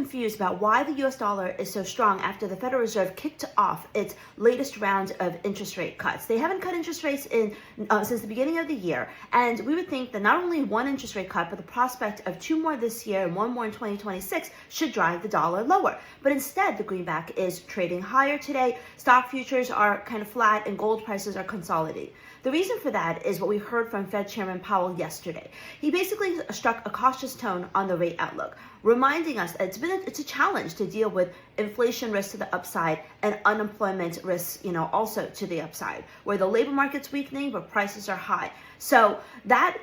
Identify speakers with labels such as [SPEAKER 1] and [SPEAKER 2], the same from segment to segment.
[SPEAKER 1] confused about why the US dollar is so strong after the Federal Reserve kicked off its latest round of interest rate cuts. They haven't cut interest rates since the beginning of the year, and we would think that not only one interest rate cut, but the prospect of two more this year and one more in 2026 should drive the dollar lower. But instead, the greenback is trading higher today. Stock futures are kind of flat and gold prices are consolidating. The reason for that is what we heard from Fed Chairman Powell yesterday. He basically struck a cautious tone on the rate outlook, reminding us that it's a challenge to deal with inflation risk to the upside and unemployment risks, also to the upside, where the labor market's weakening but prices are high. So that,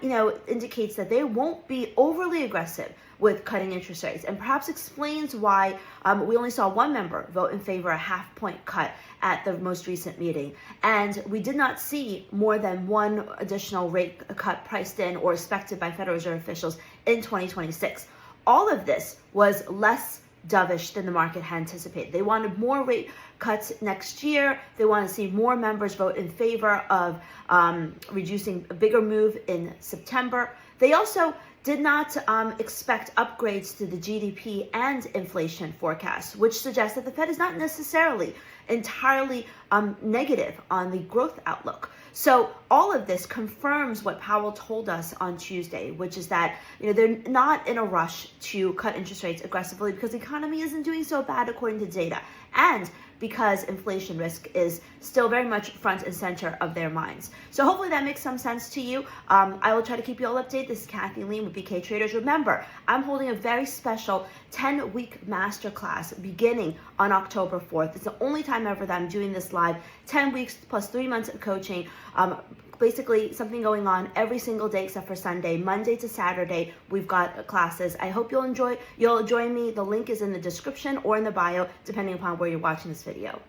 [SPEAKER 1] indicates that they won't be overly aggressive with cutting interest rates, and perhaps explains why we only saw one member vote in favor of a half-point cut at the most recent meeting. And we did not see more than one additional rate cut priced in or expected by Federal Reserve officials in 2026. All of this was less dovish than the market had anticipated. They wanted more rate cuts next year. They want to see more members vote in favor of reducing a bigger move in September. They also did not expect upgrades to the GDP and inflation forecast, which suggests that the Fed is not necessarily entirely negative on the growth outlook. So all of this confirms what Powell told us on Tuesday, which is that they're not in a rush to cut interest rates aggressively because the economy isn't doing so bad according to data, and because inflation risk is still very much front and center of their minds. So hopefully that makes some sense to you. I will try to keep you all updated. This is Lien with BKTraders. Remember, I'm holding a very special 10-week masterclass beginning on October 4th. It's the only time ever that I'm doing this live. 10 weeks plus 3 months of coaching. Basically something going on every single day except for Sunday. Monday to Saturday, we've got classes. I hope you'll join me. The link is in the description or in the bio, depending upon where you're watching this video.